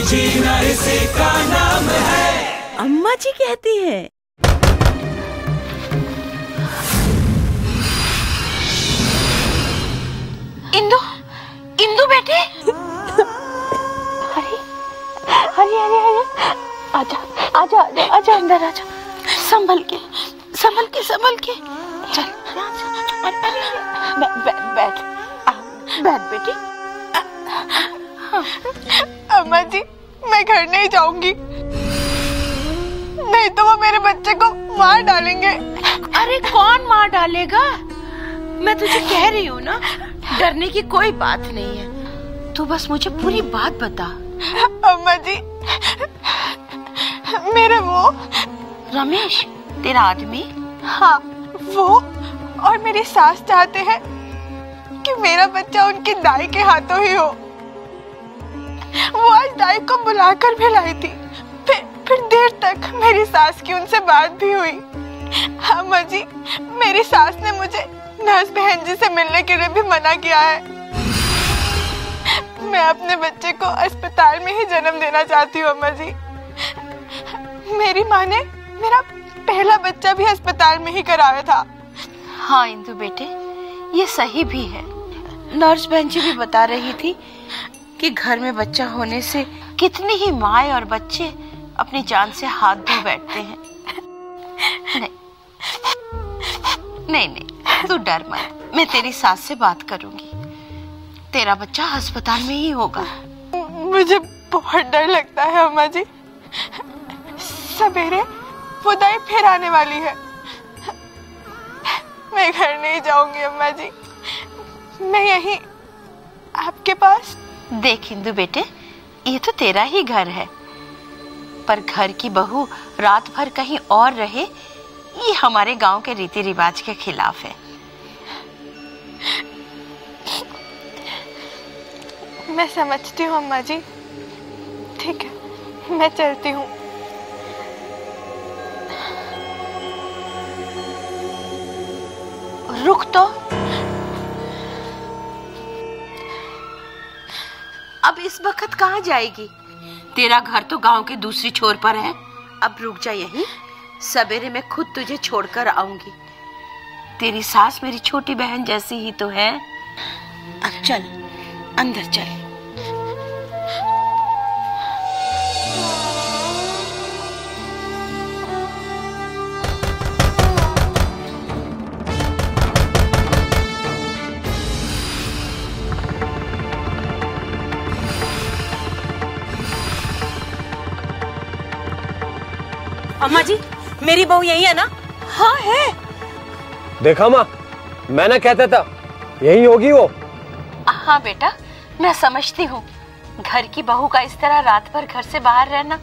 जीना इसी का नाम है। अम्मा जी कहती है। इंदु, इंदु बेटे। अरे अरे अरे अरे, आजा आजा आजा आजा, अंदर आजा। संभल के संभल के संभल के चल। बैठ बैठ बैठ बेटी। अम्मा जी, मैं घर नहीं जाऊंगी, नहीं तो वो मेरे बच्चे को मार डालेंगे। अरे कौन मार डालेगा? मैं तुझे कह रही हूँ ना, डरने की कोई बात नहीं है। तू बस मुझे पूरी बात बता। अम्मा जी, मेरे वो रमेश, तेरा आदमी? हाँ, वो और मेरी सास चाहते हैं कि मेरा बच्चा उनकी दाई के हाथों ही हो। वो आज दाई को बुलाकर भी लाई थी, फिर देर तक मेरी सास की उनसे बात भी हुई। अम्मा जी, मेरी सास ने मुझे नर्स बहन जी से मिलने के लिए भी मना किया है। मैं अपने बच्चे को अस्पताल में ही जन्म देना चाहती हूँ अम्मा जी। मेरी माँ ने मेरा पहला बच्चा भी अस्पताल में ही कराया था। हाँ इंदु बेटे, ये सही भी है। नर्स बहन जी भी बता रही थी कि घर में बच्चा होने से कितनी ही माँ और बच्चे अपनी जान से हाथ धो बैठते हैं। नहीं नहीं, तू डर मत, मैं तेरी सास से बात करूंगी। तेरा बच्चा अस्पताल में ही होगा। मुझे बहुत डर लगता है अम्मा जी। सवेरे वो दाई फिर आने वाली है। मैं घर नहीं जाऊंगी अम्मा जी, मैं यहीं आपके पास। देख इंदु बेटे, ये तो तेरा ही घर है, पर घर की बहू रात भर कहीं और रहे, ये हमारे गांव के रीति रिवाज के खिलाफ है। मैं समझती हूँ अम्मा जी, ठीक है, मैं चलती हूँ। रुक तो, अब इस वक्त कहाँ जाएगी? तेरा घर तो गांव के दूसरी छोर पर है। अब रुक जा यहीं, सवेरे मैं खुद तुझे छोड़कर आऊंगी। तेरी सास मेरी छोटी बहन जैसी ही तो है। अब चल, अंदर चल। अम्मा जी, मेरी बहू यही है ना? हाँ है। देखा माँ, मैं ना कहता था यही होगी वो। हाँ बेटा, मैं समझती हूँ, घर की बहू का इस तरह रात भर घर से बाहर रहना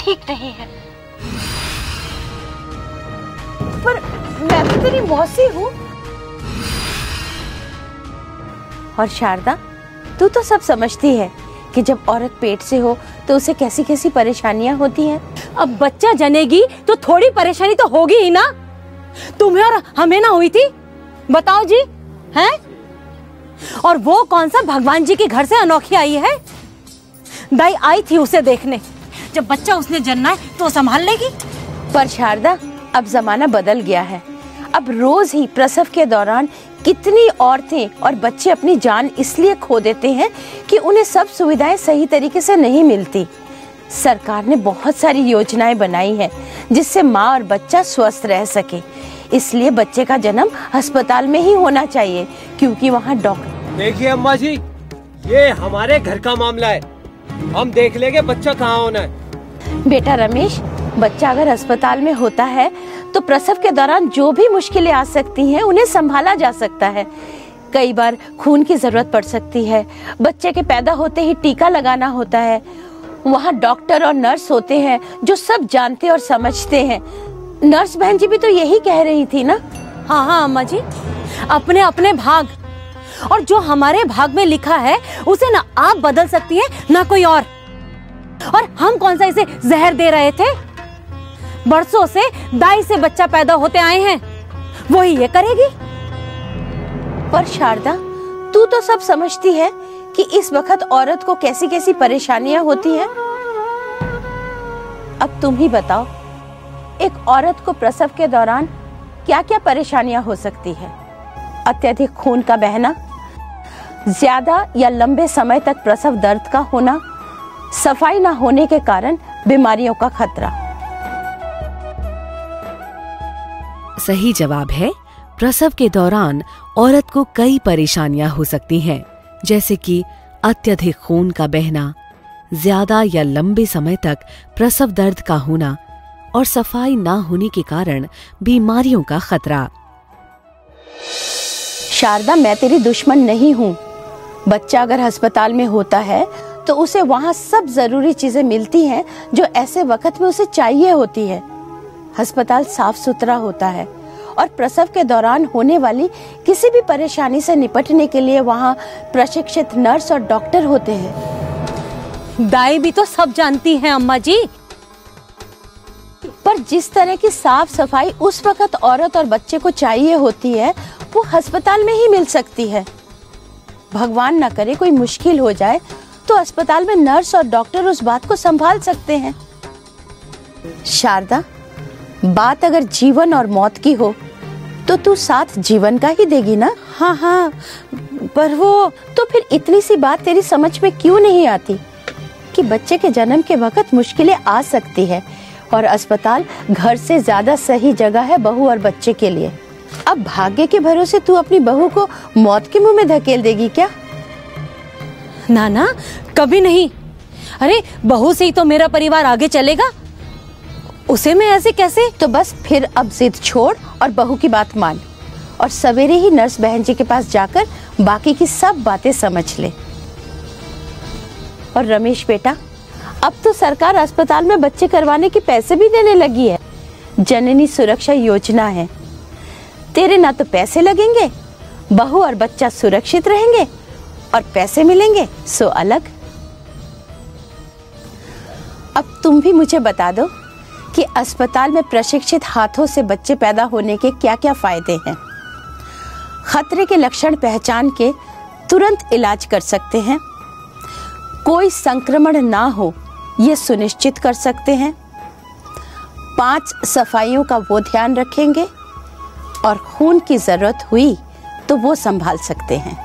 ठीक नहीं है, पर मैं भी तेरी मौसी हूँ। और शारदा, तू तो सब समझती है कि जब औरत पेट से हो तो उसे कैसी कैसी परेशानियां होती हैं। अब बच्चा जनेगी तो थोड़ी परेशानी तो होगी ही ना। तुम्हें और हमें ना हुई थी? बताओ जी, हैं? और वो कौन सा भगवान जी के घर से अनोखी आई है? दाई आई थी उसे देखने, जब बच्चा उसने जन्ना है तो संभाल लेगी। पर शारदा, अब जमाना बदल गया है। अब रोज ही प्रसव के दौरान कितनी औरतें और बच्चे अपनी जान इसलिए खो देते हैं कि उन्हें सब सुविधाएं सही तरीके से नहीं मिलती। सरकार ने बहुत सारी योजनाएं बनाई हैं जिससे माँ और बच्चा स्वस्थ रह सके। इसलिए बच्चे का जन्म अस्पताल में ही होना चाहिए, क्योंकि वहाँ डॉक्टर। देखिए अम्मा जी, ये हमारे घर का मामला है, हम देख लेंगे बच्चा कहाँ होना है। बेटा रमेश, बच्चा अगर अस्पताल में होता है तो प्रसव के दौरान जो भी मुश्किलें आ सकती हैं उन्हें संभाला जा सकता है। कई बार खून की जरूरत पड़ सकती है, बच्चे के पैदा होते ही टीका लगाना होता है। वहाँ डॉक्टर और नर्स होते हैं जो सब जानते और समझते हैं। नर्स बहन जी भी तो यही कह रही थी ना? हाँ हाँ अम्मा जी, अपने अपने भाग, और जो हमारे भाग में लिखा है उसे ना आप बदल सकती है ना कोई और हम कौन सा इसे जहर दे रहे थे? बरसों से दाई से बच्चा पैदा होते आए हैं, वही ये करेगी। पर शारदा, तू तो सब समझती है कि इस वक्त औरत को कैसी कैसी परेशानियां होती हैं। अब तुम ही बताओ, एक औरत को प्रसव के दौरान क्या क्या परेशानियां हो सकती है? अत्यधिक खून का बहना, ज्यादा या लंबे समय तक प्रसव दर्द का होना, सफाई ना होने के कारण बीमारियों का खतरा। सही जवाब है, प्रसव के दौरान औरत को कई परेशानियां हो सकती हैं, जैसे कि अत्यधिक खून का बहना, ज्यादा या लंबे समय तक प्रसव दर्द का होना और सफाई ना होने के कारण बीमारियों का खतरा। शारदा, मैं तेरी दुश्मन नहीं हूँ। बच्चा अगर अस्पताल में होता है तो उसे वहाँ सब जरूरी चीजें मिलती हैं जो ऐसे वक्त में उसे चाहिए होती है। अस्पताल साफ सुथरा होता है और प्रसव के दौरान होने वाली किसी भी परेशानी से निपटने के लिए वहाँ प्रशिक्षित नर्स और डॉक्टर होते हैं। दाई भी तो सब जानती हैं अम्मा जी, पर जिस तरह की साफ सफाई उस वक्त औरत और बच्चे को चाहिए होती है वो अस्पताल में ही मिल सकती है। भगवान न करे कोई मुश्किल हो जाए तो अस्पताल में नर्स और डॉक्टर उस बात को संभाल सकते हैं। शारदा, बात अगर जीवन और मौत की हो तो तू साथ जीवन का ही देगी ना? हाँ हाँ, पर वो तो फिर इतनी सी बात तेरी समझ में क्यों नहीं आती कि बच्चे के जन्म के वक्त मुश्किलें आ सकती है और अस्पताल घर से ज्यादा सही जगह है बहू और बच्चे के लिए। अब भाग्य के भरोसे तू अपनी बहू को मौत के मुंह में धकेल देगी क्या? ना ना, कभी नहीं। अरे बहू से ही तो मेरा परिवार आगे चलेगा, उसे मैं ऐसे कैसे? तो बस फिर अब जिद छोड़ और बहू की बात मान और सवेरे ही नर्स बहन जी के पास जाकर बाकी की सब बातें समझ ले। और रमेश बेटा, अब तो सरकार अस्पताल में बच्चे करवाने के पैसे भी देने लगी है। जननी सुरक्षा योजना है। तेरे ना तो पैसे लगेंगे, बहू और बच्चा सुरक्षित रहेंगे और पैसे मिलेंगे सो अलग। अब तुम भी मुझे बता दो कि अस्पताल में प्रशिक्षित हाथों से बच्चे पैदा होने के क्या क्या फायदे हैं। खतरे के लक्षण पहचान के तुरंत इलाज कर सकते हैं, कोई संक्रमण ना हो ये सुनिश्चित कर सकते हैं, 5 सफाइयों का वो ध्यान रखेंगे और खून की जरूरत हुई तो वो संभाल सकते हैं।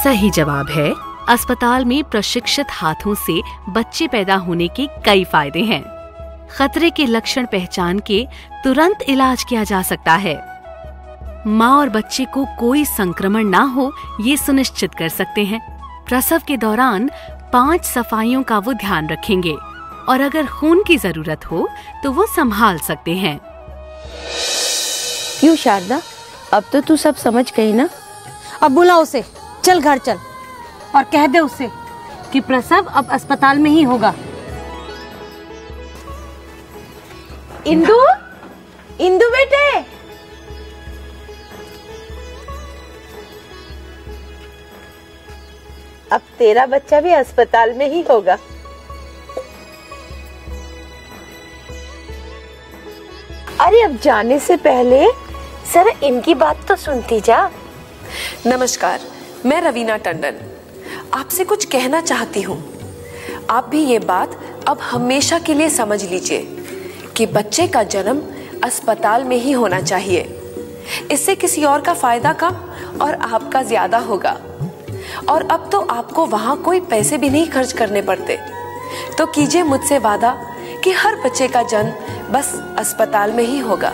सही जवाब है, अस्पताल में प्रशिक्षित हाथों से बच्चे पैदा होने के कई फायदे हैं। खतरे के लक्षण पहचान के तुरंत इलाज किया जा सकता है, माँ और बच्चे को कोई संक्रमण ना हो ये सुनिश्चित कर सकते हैं, प्रसव के दौरान 5 सफाइयों का वो ध्यान रखेंगे और अगर खून की जरूरत हो तो वो संभाल सकते हैं। क्यों शारदा, अब तो तू सब समझ गई ना? अब बुला उसे, चल घर चल और कह दे उसे कि प्रसव अब अस्पताल में ही होगा। इंदु, इंदु बेटे, अब तेरा बच्चा भी अस्पताल में ही होगा। अरे अब जाने से पहले जरा इनकी बात तो सुनती जा। नमस्कार, मैं रवीना टंडन आपसे कुछ कहना चाहती हूँ। आप भी ये बात अब हमेशा के लिए समझ लीजिए कि बच्चे का जन्म अस्पताल में ही होना चाहिए। इससे किसी और का फायदा कम और आपका ज्यादा होगा और अब तो आपको वहाँ कोई पैसे भी नहीं खर्च करने पड़ते। तो कीजिए मुझसे वादा कि हर बच्चे का जन्म बस अस्पताल में ही होगा।